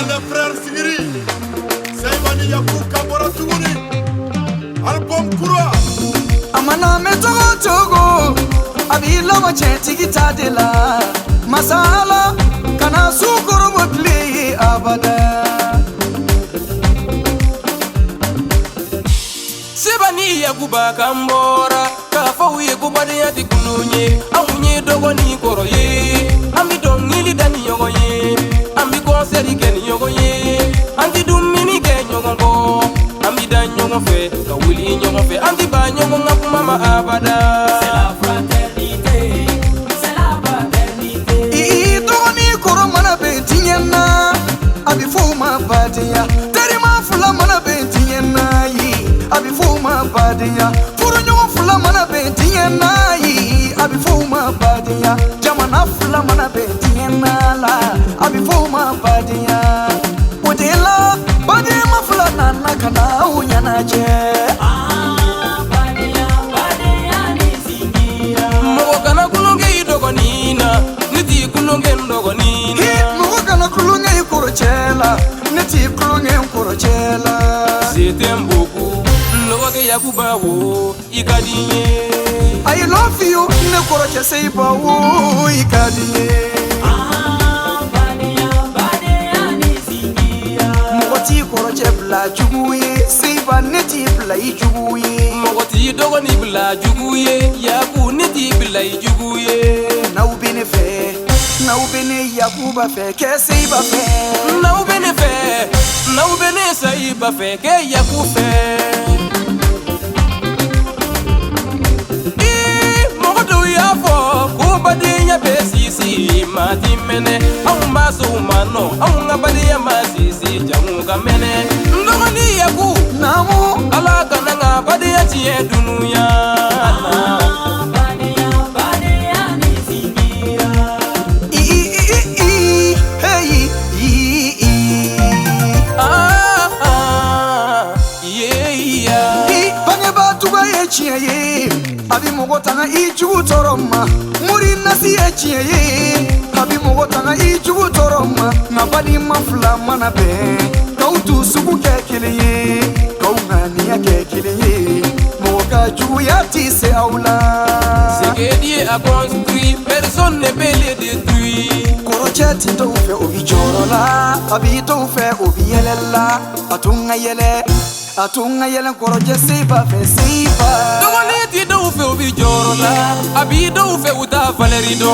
le frère Sigiri Seyba ni Yacou kabora tuguni album kura amana metogo togo abila macheti gitadela masala kana sukuru mutli abada Seyba ni Yacou bakambora kafawiye kubadenya tikununye amunye dogo ni koroye ambi dongili dani yogoye ambi konseri keni yogoye anti dumini ke nyogongo ambi dan nyogonfe kawili nyogonfe anti ba nyogonga kumama abada. C'est la fraternité, c'est la paternité. dogo ni koro mana betinyana abi fuma badenya terima fula mana betinyana yi abi fuma badenya furu nyogo fula mana betinyana yi abi fuma badenya jamana fula mana betinyana la abi fuma badenya udela badema fula nana kana unyana je Badenya nisingira. Mogo kana kulonge dogo nina niti kulonge ndogo nina mugo kana kulunge ikorochela neti kulunge ikorochela c'était beaucoup ndogo ke Yacou bawo ikadinye. I love you ne koroche Seyba wo ikadiye Badenya nisingira. mugoti koroche bla juguye Seyba neti bla ijuguye Mogoti dogo ni bila juguye Yacou niti bila juguye na ubene fe na ubene Yacou ba fe ke Seyba fe na ubene fe na ubene Seyba fe ke Yacou fe mogodo ya fo ko badenya be sisi mati mene au maso mano au ngabadenya masisi jamu kamene ndogo ni Yacou namu ala kana ngabadenya tie dunuya Badenya nisingira. hey yeah bange batuga yechiye abi mugotanga ijugu toroma muri nasi yechiye abi mugotanga ijugu toroma ngabadi mafla mana be kautu subu kekiliye kaungani ya kekiliye moga jugu yati se aula Ce que Dieu a construit, personne ne peut le détruire. korocheti to fe obi jorola abi to fe obi yelela atunga yele koroje Seyba fe Seyba Dogo leti do fe obi jorola, abi do fe uta valerido.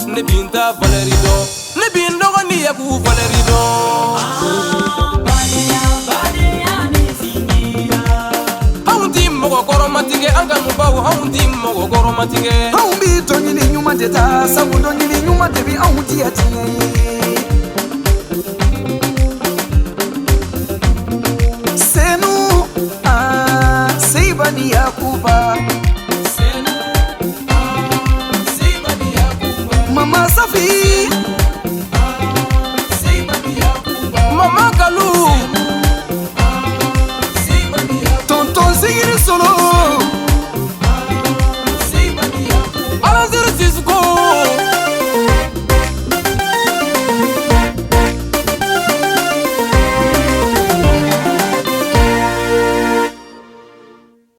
Ne binta valerido, ne bin dogo ni Yacou valerido. Badenya nisingira. Haunti mogo koromatige, anga mubawu haunti mogo koromatige. Haumbi tonyini nyuma teta sabu tonyini nyuma tebi auti atiye C'est nous Seyba ni Yacou ba